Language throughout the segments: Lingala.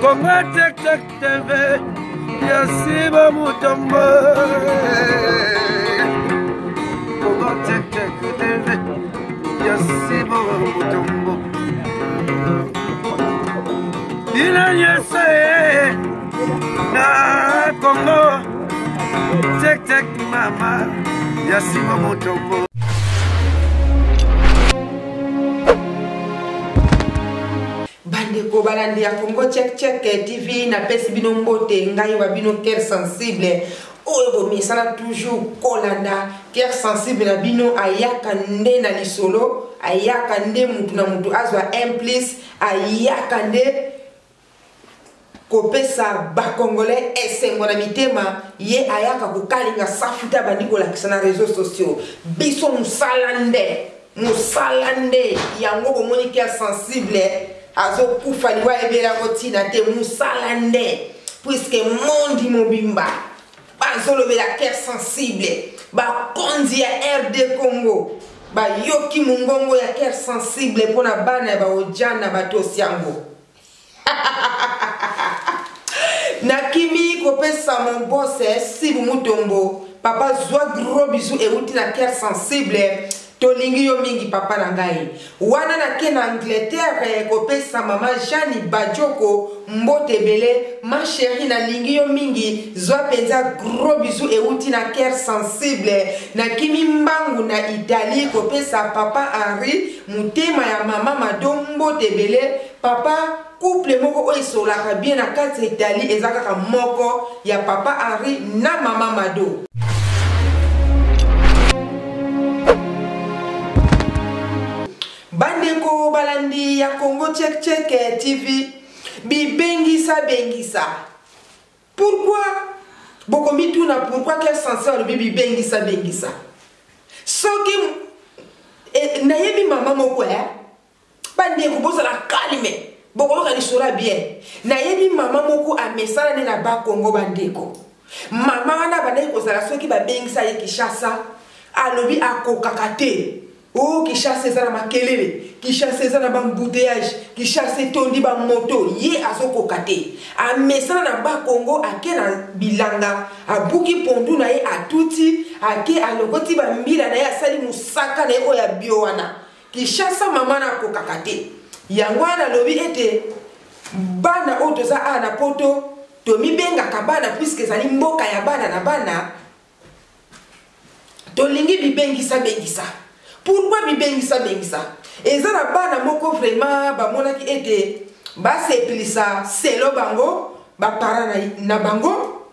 Congo Check Check TV, Yasiba Mutombo. Congo Check Check TV, Yasiba Mutombo. Ina yese na Congo Check Check mama, Yasiba Mutombo. Bandeko balandi ya Congo Check Check TV na pesi bino mbote ngai wa bino cœur sensible oyo bomisana toujours kolanda cœur sensible na bino ayaka nde na lisolo ayaka nde mutu na mutu azwa implice ayaka nde kopesa ba congolais esengo na mitema ye ayaka kokalinga safuta bandiko lakisa na réseaux sociaux biso musalande yango bomoni cœur sensible azo kufaliwa ebela kotina te musalande puisque mondi mobimba bazolo bela cœur sensible ba konzi ya RD Congo ba yoki mungongo ya cœur sensible pona bana ba ojana batosi yango nakimi kopesa mon boss Sibu Mutombo papa zwa gros bisous et outi na cœur sensible tolingi yo mingi papa na ngai wana na ke na Angleterre kopesa mama Jani Bajoko mbote bele ma chérie na lingi yo mingi zwa penza gros bisous et outi na cœur sensible na kimi mbangu na Italie kopesa papa Henri mutema ya mama Madombo tebele papa couple moko oyo esolaka bien na kati Italie ezaka moko ya papa Henri na mama Mado. Bandeko balandi ya Congo Check Check TV bibengisa bengisa. Pourquoi bokomi tuna pourquoi quel senseur bibi bengisa bengisa? Soki na yebi mama moko bandeko bozala calme bokoloka lisura bien. Na yebi mama moko amesala ne na ba Congo bandeko. Mama wana bandeko kozala soki ba bengisa ye Kinshasa alobi akokakate. Oh, qui chasse na makelele, qui chasse na bambouteillage, qui chasse tondi ba moto, ye azoko kate. A mesana na ba Congo ake na bilanga, a buki pondu na ye atuti, ake alokoti ba mbila na ye asali musaka na ye oya biowana. Qui chasse mama na kokakate. Yangwana lobi ete bana otoza na poto, tomi benga kabana puisque zali mboka ya bana na bana. Tolingi bibengisa bengisa. Pourquoi bibengisa bengisa? Ezana bana moko vraiment ba monaki ete ba sepilisa selo bango ba para na bango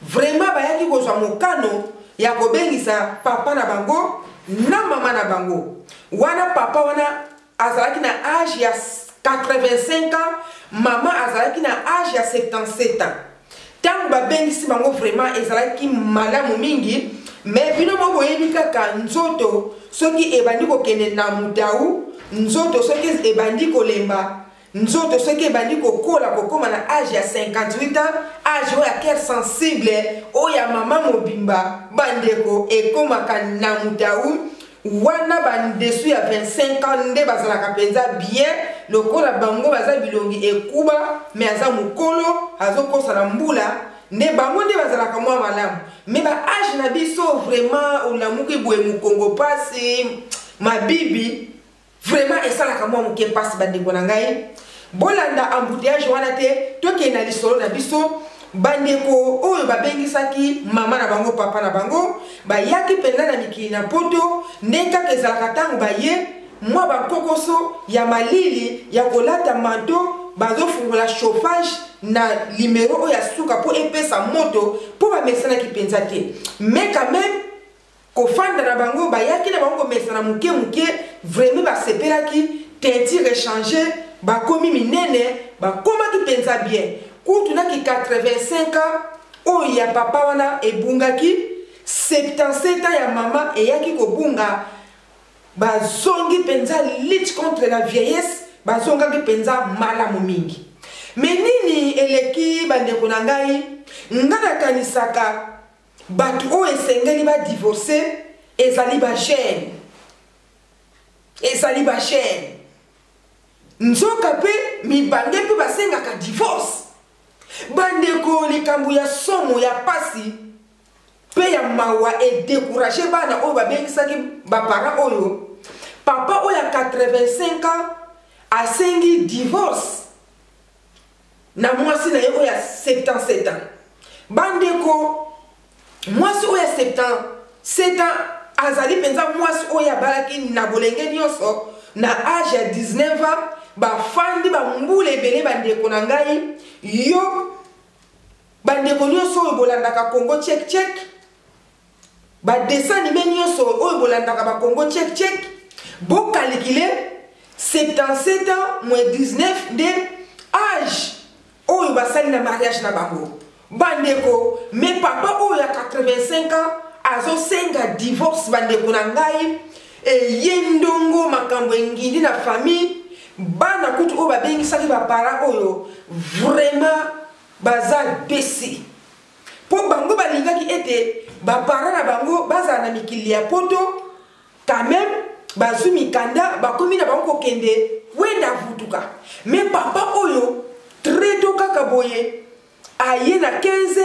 vraiment ba yaki kozwa mokano ya kobengisa papa na bango na mama na bango wana papa wana azalaki na âge ya 85 ans mama azalaki na âge ya 77 ans tango ba bengisi bango vraiment ezalaki malamu mingi. Mais bino mo boyebi kaka nzoto soki ebandi kokende na mudau nzoto soki ebandi kolemba nzoto soki ebandi kokola kokoma na âge ya 58 ans âge ya cœur sensible oya mama mobimba bandeko ekomaka na mudau wana bandesu ya 25 ans nde bazalaka penza bien lokola bango baza bilongi ekuba mais aza mukolo azokosa na mbula ne bango nde bazalaka mwa malamu mais ba âge na biso vraiment olamuki boye mukongo pasi mabibi vraiment esalaka mwa muke pasi bandeko na ngai bolanda embouteillage wana te toke na lisolo na biso bandeko oyo babengisaki mama na bango papa na bango bayaki penza na mikili na poto ndeka kezalaka tango baye mwa bakokoso ya malili ya kolata manto bazofungola chauffage na limero oya suka po epesa moto po bamesana kipenza te mais quand même kofanda na bango bayaki na bango mesana muke vraiment basepelaki teinture échanger bakomi minene bakoma kipenza bien kutunaki 85 ans oya papa wana ebungaki 77 ans ya mama eyaki kobunga bazongi penza lutte contre la vieillesse bazongaki penza malamu mingi. Menini eleki bandeko na ngai ngana kanisaka batu o esengeli ba divorcer ezali ba chaîne nzoka pe mibange pe basengaka divorce bandeko likambo ya somo ya pasi pe ya mawa et décourager bana oyo babengisaki baparent oyo papa oyo ya 85 ans asengi divorce na mwasi na ye oyo ya 77 ans bandeko mwasi oyo ya 77 ans azali penza mwasi oyo abalaki na bolenge nyonso na age ya 19 ans bafandi bambula ebele bandeko na ngai yo bandeko nyonso oyo bolandaka Congo check check badessin anime nyonso oyo bolandaka ba Congo check check bokalikile 77 ans moins 19 de âge oyo basali na mariage na bango bandeko mais papa oyo ya 85 ans azosenga divorce bandeko na ngai yendongo makambo engindi na famille bana kutu oyo babengisaki baparent oyo vraiment baza desi po bango balingaki ete baparent na bango bazala na mikili ya poto quand même bazwi mikanda bakomi na bango kokende wenda vutuka mais papa oyo très tôt kaka boye aye na 15h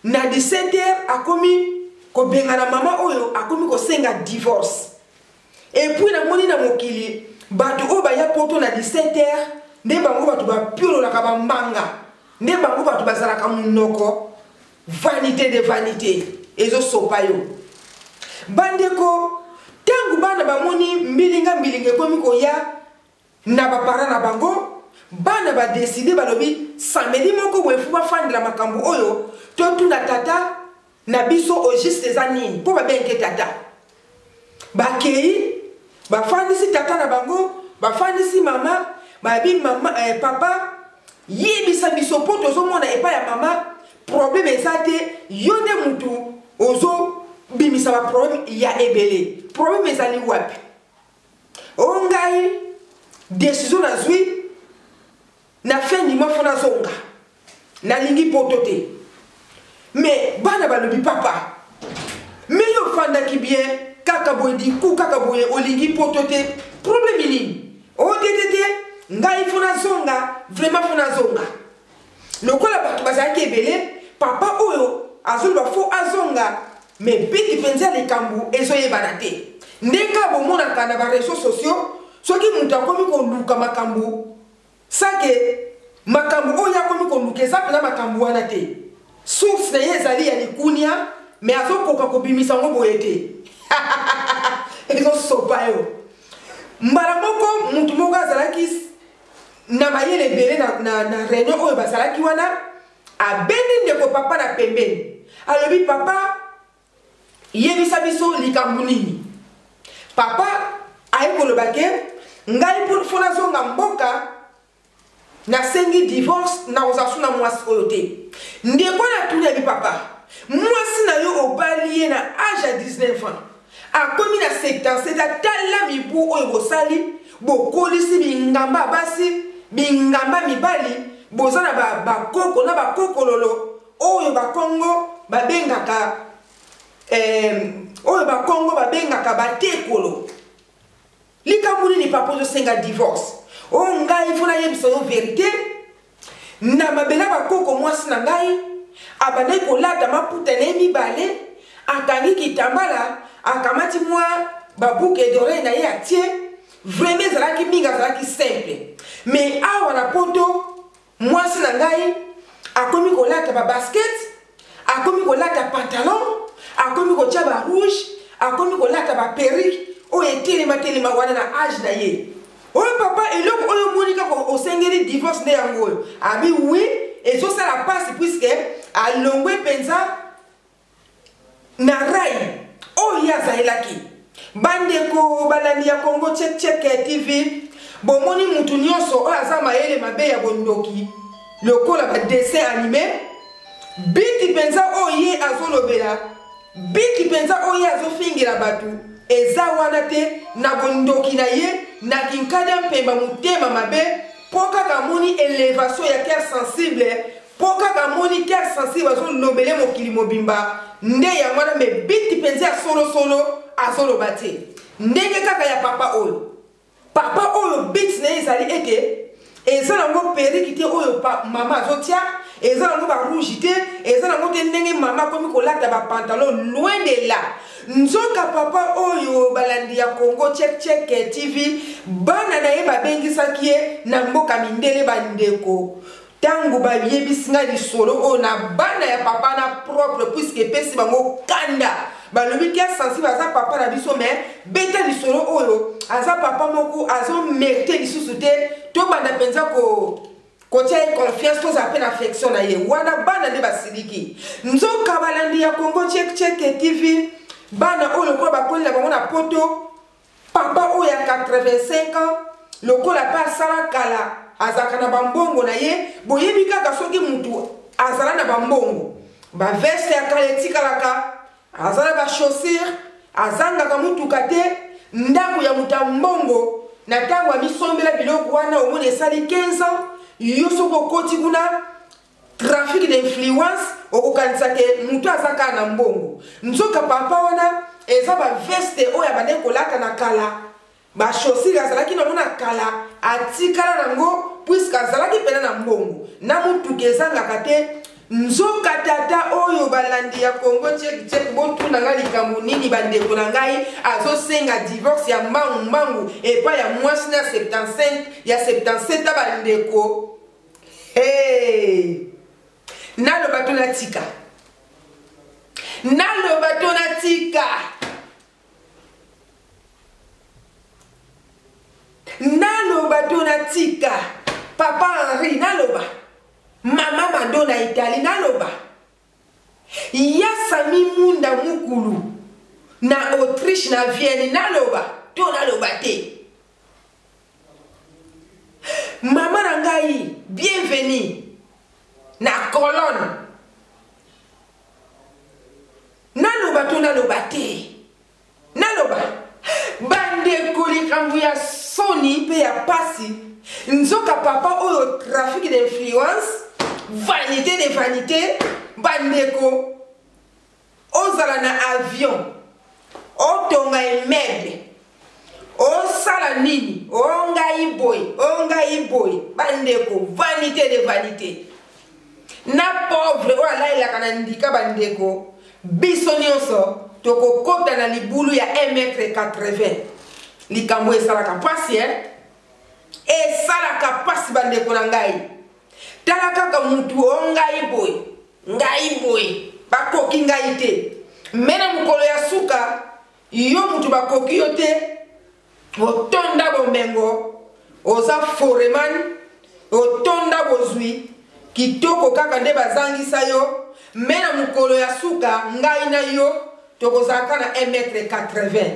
na 17h akomi kobengana mama oyo akomi kosenga divorce et puis na moni na mokili bato oyo baya poto na 17h nde bango bato bapiololaka bambanga nde bango bato bazalaka monoko vanité de vanité ezosopa yo bandeko tangu bana bamoni mbilinga ekomi koya na baparent na bango bana badeside balobi samedi moko boefu bafandela makambo oyo totuna tata na biso au juste eza nini mpo babenge tata bakei bafandisi tata na bango bafandisi mama babi mama papa yebisa biso mpo tozomona epai ya mama problème eza te yo nde mutu ozo bimisa ba problème ya ebele problème ezali wapi ongai décision nazwi na fin du mois fona zonga nalingi poto te mais bana balobi papa mais yo fandaki bien kaka boye di ku kaka boye olingi poto te problème nini o te ngai fona zonga vraiment fona zonga lokola bato bazalaki ebele papa oyo azoloba fo azonga mais biti penza likambo ezoyebana te ndenge bomonaka na bareseau sociaux soki mutu akomi koluka makambo sake makambo oyo akomi koluka eza mpena makambo wana te source na ye ezali ya likunia mais azokoka kobimisa ngo boye te ezosopa yo mbala moko mutu moko azalaki na mayele ebele na réunion oyo bazalaki wana abendi ndeko papa na pembeni alobi papa yebisa biso likambo nini papa aye koloba ke ngai mpo nazonga mboka nasengi divorce nakoza na mwasi oyo te ndeko natuni abi papa mwasi na yo obali ye na age ya 19 ans akomi na 77 atala mibu oyo bosali bokolisi bingamba basi bingamba mibali boza na bakoko na bakokololo oyo bakongo babengaka batekolo likambo nini papa ozosenga divorce o ngai fona yebisa yo vérité na mabela bakoko mwasi na ngai abandai kolata maputa na ye mibale akangi kitambala akamati mwa babuke d'oreille na ye atie vraiment ezalaki mingi azalaki simple mais awa na poto mwasi na ngai akomi kolata babasket akomi kolata pantalon akomi kotia barouge akomi kolata baperike oyo etelema wana na age na ye oyo papa eloko oyo moni kaka osengeli divorce nde yango oyo abi wi ezosala pasi puiske alongwe mpenza na rai oyo azalelaki bandeko balandi ya Congo check TV bomoni mutu nyonso oyo aza mayele mabe ya bondoki lokola badessin animé biti mpenza oyo ye azolobela biti mpenza oyo ye azofingela bato eza wana te na bondoki na ye na kinkada mpemba motema mabe mpo kaka moni élévation ya cœur sensible mpo kaka moni cœur sensible azolobele mokili mobimba nde yango wana me biti mpenza ya solosolo azoloba te ndenge kaka ya papa oyo biti na ye ezali ete eza nango periki te oyo mama azotia eza nango ba rouge te eza nango te ndenge mama komi kolata ba pantalon loin de là. Nzoka papa oyo balandi ya Congo check TV bana na ye babengisaki ye na mboka mindele bandeko tangu ba yebisinga lisolo o na bana ya papa na propre puisque pesi bango kanda balobi ki sensible aza papa na biso mais beta lisolo oyo aza papa moko azo mérité lisusu te to banda penza ko tia confiance to za peine affection na ye wana bana nde basiliki nzoka balandi ya Congo check TV bana oyo lokola bakolela bango na poto papa oyo ya 85 ans lokola pa asala kala azaka na bambongo na ye boyebi kaka soki mutu azala na bambongo baveste ya kala etikalaka azala bachaussure azangaka mutuka te ndako ya mutu ya mbongo na ntango amisombela biloko wana omona esali 15 ans yo soki okoti kuna trafic d'influence okokanisa ke mutu azaka na mbongo nzoka papa wana eza baveste oyo abande kolata na kala bachaussure azalaki nango na kala atikala nango puisque azalaki pena na mbongo na mutuka ezangaka te nzoka tata oyo balandi ya Congo check botuna nga likambo nini bandeko na ngai azosenga divorce ya mbangu epa ya mwasi na 75 ya 77 bandeko hey naloba to na tika papa Henri naloba mama Madonna Italie naloba ya Sami Munda Mukulu na Autriche na Vienne naloba to naloba te mama na ngai bienvenue na Colonne naloba to naloba te naloba bandeko likambo ya soni pe ya pasi nzoka papa oyo trafic d'influence vanité de vanité bandeko ozala na avion otonga immeuble osala nini ongai boy bandeko vanité de vanité na pauvre oyo alaelaka na ndika bandeko biso nyonso tokokota na libulu ya 1m80 likambo esalaka pasi esalaka pasi bandeko na ngai tala kaka mutu ongai boy bakoki ngai te mena mukolo ya suka yo mutu bakoki yo te otonda bomengo oza foreman otonda bozwi kitoko kaka nde bazangisa yo mena mukolo ya suka ngai na yo tokozalaka na 1m80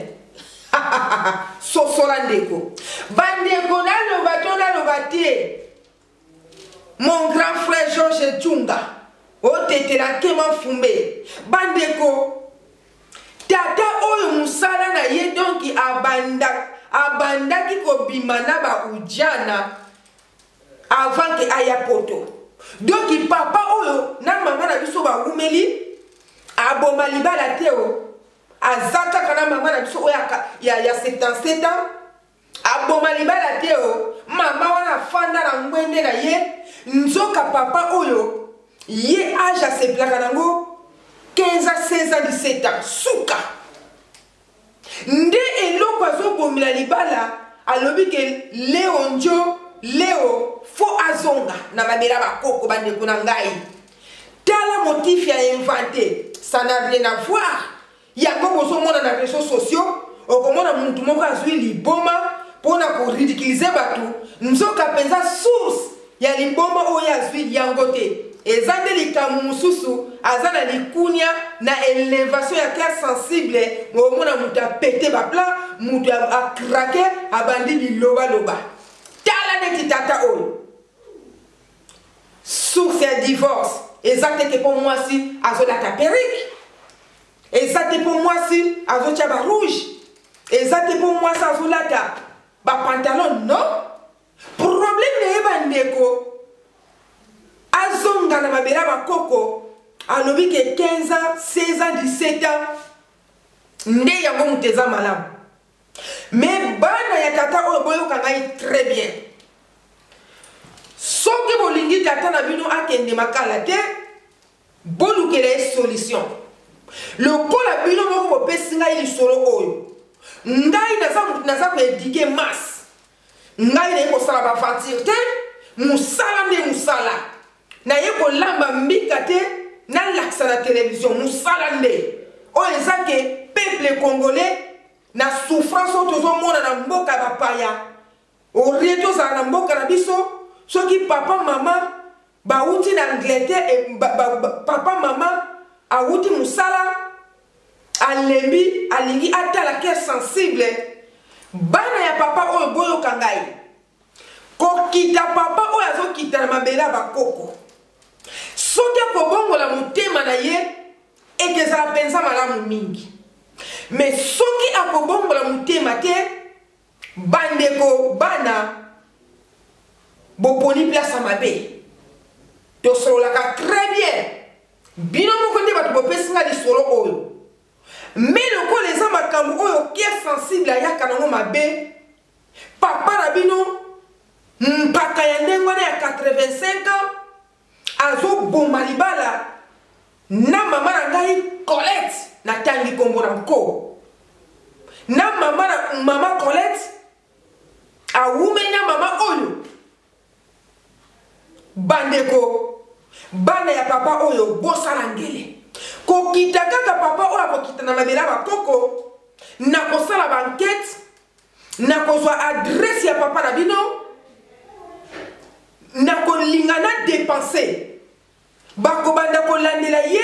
sosola ndeko bandeko naloba te mon grand frère Georges Tchunga otetela kema fumbe bandeko tata oyo musala na ye donki abandaki kobima na ba ujana avant que aya poto donki papa oyo na mama na biso bawumeli aboma libala te o azaka kana mama na biso oyo ya 77 ans aboma libala te o mama wana fanda na ngwende na ye nzoka papa oyo ye age aseplaka nango 15 ans 16 ans 17 ans suka nde eloko azobomela libala alobi ke leo fo azonga na babela bakoko bandeko na ngai tala motif ya inventé ça n'a rien à voir yango bozomona na réseaux sociaux okomona muntu moko azwi liboma mpona koridiculize bato nzoka penza source ya liboma oyo azwi yango te eza nde likambo mosusu aza na likunia na elevation ya classe sensible omona mutu apete baplan mutu akrake abandi bilobaloba tala neti tata oyo source ya divorce eza te ke mpo mwasi azolata perike eza te mpo mwasi azotia barouge eza te mpo mwasi azolata bapantalon non problème na ye bandeko azonga na mabela bakoko alobi ke 15 ans 16 ans 17 ans nde yango mutu eza malamu mais bana ya tata oyo boyoka ngai très bien soki bolingi tata na bino akende makala te bolukela solution lokola bino moko bopesi ngai lisolo oyo ngai naza koedike masse ngai naye kosala bafatire te musala nde musala naye kolamba mbika te nalakisa na télévision musala nde oyo eza ke peuple congolais na souffrance oyo tozomona na mboka ya bapaya orie tozala na mboka na biso soki papa mama bauti na Angleterre papa mama auti musala alembi alingi atala ke sensible bana ya papa oyo boyoka ngai kokita papa oyo azokita na mabele ya bakoko soki akobongola motema na ye ekezala mpenza malamu mingi me soki akobongola motema te bandeko bana boponi place ya mabe tosololaka très bien bino moko nde bato bopesi nga lisolo oyo me lokola eza makambo oyo ke sensible ayaka nango mabe papa na bino mpaka ya ndenge wana ya 85 ans azoboma libala na mama na ngai Colette natangi kombo na nko na mama Colette awumeli na mama oyo bandeko bana ya papa oyo bosala ngele kokita kaka papa oyo akokita na mabela bakoko na kosala bankete na kozwa adresse ya papa na bino na kolinga na dépenser bakobanda kolandela ye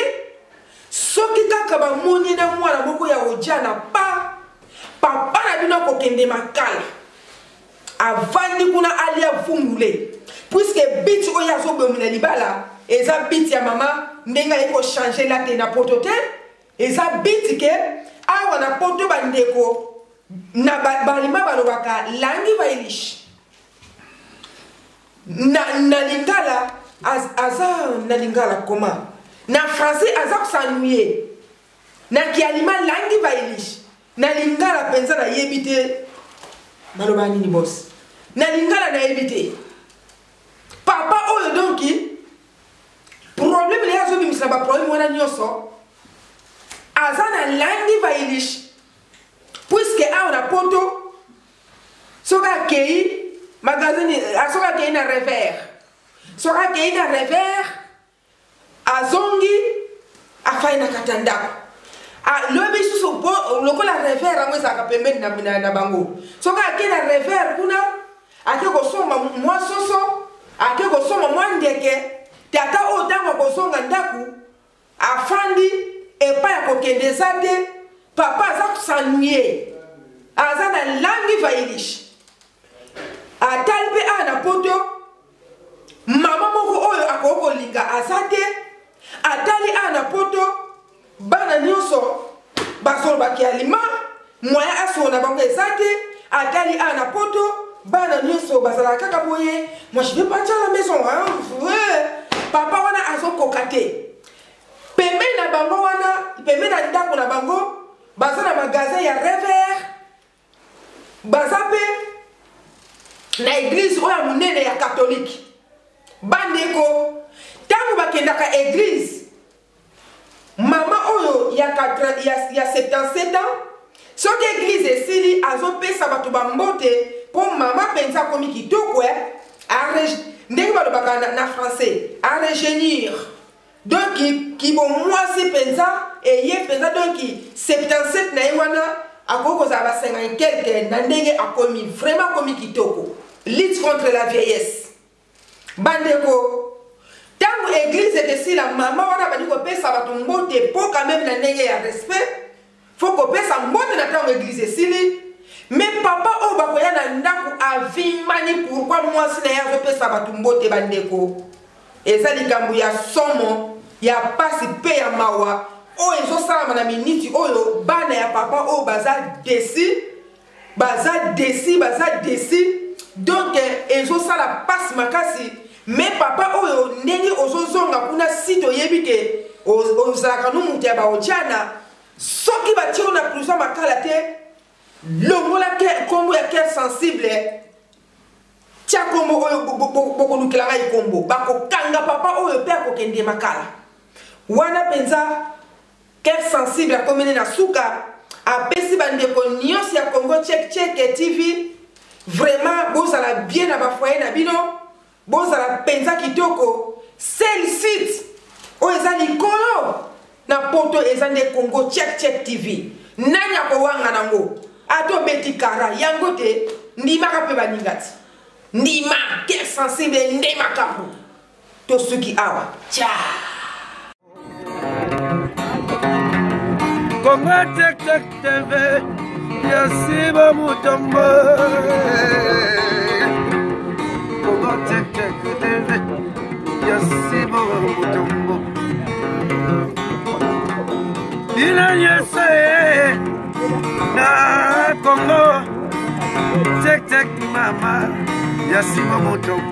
soki kaka bamoni na mwana moko ya ojana papa na bino akokende makala avandi kuna alia vungule puisque biti oyo azobomina libala eza biti ya mama ndenge ayeko changer la te na poto te eza biti ke awa na poto bandeko na balima balobaka langi bailish na lingala aza na lingala koma na français aza kusanuye na kialima langi bailish na lingala penza na yebite maloba nini boss na lingala na yebite papa oyo donki problème le yazo bimisa ba problème wana nyoso aza na langi bailish puisque awa na poto soka kei magazine asoka kei na revers soka kei na revers azongi afai na katandako lobi susu lokola revers amwe saka pembeni na bango soka kei na revers kuna ake kosomba mwa soso ake kosomba mwa ndeke tata oyo ntango akozonga ndaku afandi epai ya kokendeza te papa aza kusanuye aza na langi vailish atali mpe awa na poto mama moko oyo akoki kolinga aza te atali awa na poto bana nyonso bazolobaki alima moya asolo na bango eza te atali awa na poto bana nyonso bazalaka kaka boye moi je vais partir à la maison papa wana azokoka te pembeni na bango wana pembeni na ndako na bango baza na magasin ya revers baza mpe na église oyo ya monene ya catholique bandeko ntango bakendaka église mama oyo ya 77 ans soki église esili azopesa bato bambote mpo mama mpenza akomi kitoko ndenge balobaka na français a rejeunir donc kibo mwasi mpenza eye mpenza donc 77 na ye wana akoki kozala ba 50 quelque na ndenge akomi vraiment akomi kitoko lutte contre la vieillesse bandeko ntango église ekesila mama wana bandi kopesa bato mbote mpo quand même na ndenge ya respect fo kopesa mbote na ntango église esili mais papa oyo bakoya na ndako avimani pourquoi mwasi na ye azopesa bato mbote bandeko eza likambo ya somo ya pasi mpe ya mawa oyo ezosalama na miniti oyo bana ya papa oyo baza desi donc ezosala pasi makasi mais papa oyo ndenge ozozonga kuna site oyebi ke ozalaka no moto ya baotiana soki batie oyo na prison makala te longola kombo ya cœur sensible tia kombo oyo bokolukela ngai kombo bakokanga papa oyo mpe akokende makala wana penza cœur sensible akomene na suka apesi bandeko nyonso ya Congo Check TV vraiment bozala bien na bafoyer na bino bozala penza kitoko sel site oyo eza likolo na poto eza nde Congo Check TV nani akowanga nango ato beti kara yango te ndimaka mpe baningati ndima cœur sensible nde makambo to suki awa tcha Congo Check TV Yasiba Mutombo Congo Check TV Yasiba Mutombo Ina yese na Congo Check mama Yasiba Mutombo